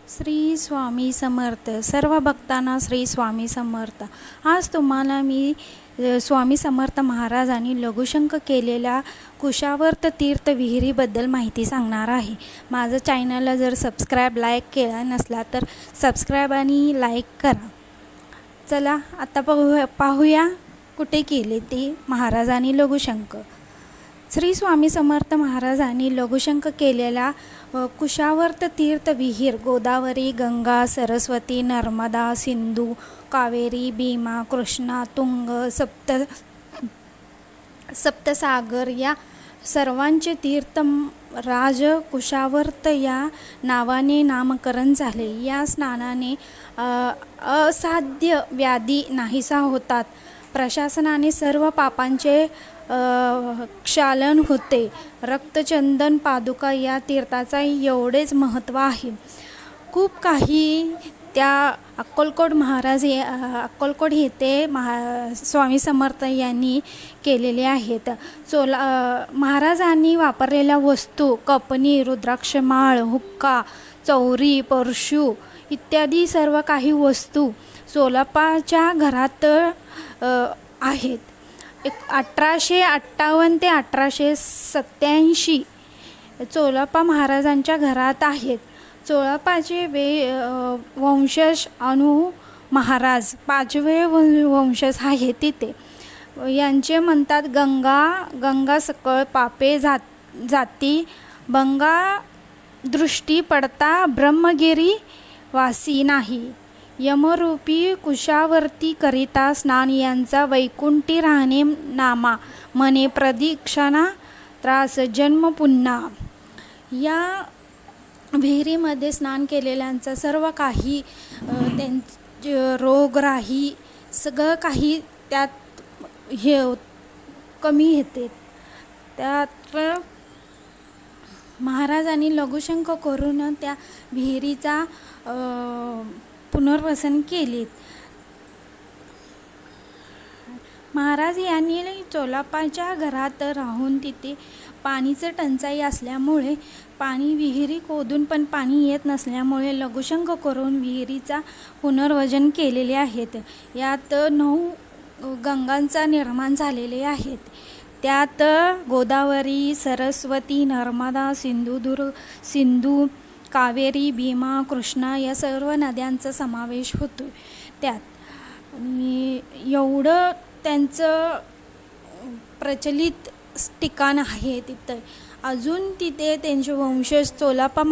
श्री स्वामी समर्थ. सर्व भक्तांना श्री स्वामी समर्थ. आज तुम्हाला मी स्वामी समर्थ महाराजांनी लघुशंक केलेल्या कुशावर्त तीर्थ विहिरीबद्दल माहिती सांगणार आहे. माझं चॅनलला जर सबस्क्राईब लाईक केला नसला तर सबस्क्राईब आणि लाईक करा. चला आता पाहूया कुठे केले ते महाराजांनी लघुशंक. श्री स्वामी समर्थ महाराजांनी लघुशंक केलेला कुशावर्त तीर्थ विहीर गोदावरी, गंगा, सरस्वती, नर्मदा, सिंधू, कावेरी, भीमा, कृष्णा, तुंग, सप्तसागर या सर्वांचे तीर्थ राज कुशावर्त या नावाने नामकरण झाले. या स्नानाने असाध्य व्याधी नाहीसा होतात. प्रशासनाने सर्व पापांचे क्षालन होते. रक्तचंदन पादुका या तीर्थाचा एवढेच महत्त्व आहे. खूप काही त्या अक्कलकोट येथे स्वामी समर्थ यांनी केलेले आहेत. महाराजांनी वापरलेल्या वस्तू कपनी, रुद्राक्षमाळ, हुक्का, चौरी, परशू इत्यादी सर्व काही वस्तू चोलाप्पाच्या घरात आहेत. 1858 ते 1887 चोलाप्पा महाराजांच्या घरात आहेत. चोलाप्पाचे वंशज अनु महाराज 5वे वंशज आहे तिथे. यांचे म्हणतात गंगा सकळ पापे जाती बंगा दृष्टी पडता ब्रह्मगिरी वासी नाही. यमरूपी कुशावर्ती करिता स्नान यांचा वैकुंठी राहणे नामा मने प्रदीक्षणा त्रास जन्म पुन्हा. या विहिरीमध्ये स्नान केलेल्यांचा सर्व काही त्यांचे रोगराही सगळं काही त्यात कमी येते. त्यात महाराजांनी लघुशंक करून त्या विहिरीचा पुनर्वसन केले. महाराज यांनी चोलाप्पाच्या घरात राहून तिथे पाणीचं टंचाई असल्यामुळे विहिरी खोदून पण पाणी येत नसल्यामुळे लघुशंक करून विहिरीचा पुनर्वसन केलेले आहेत. यात 9 गंगांचा निर्माण झालेले आहेत. त्यात गोदावरी, सरस्वती, नर्मदा, सिंधू, कावेरी, भीमा, कृष्णा या सर्व नद्यांचा समावेश होतो त्यात. आणि एवढं त्यांचं प्रचलित ठिकाण आहे तिथं. अजून तिथे त्यांचे वंशज चोलाप्पा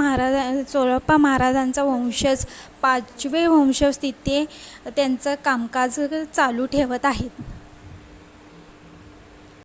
महाराजांचा वंशज 5वे वंशज तिथे त्यांचं कामकाज चालू ठेवत आहेत.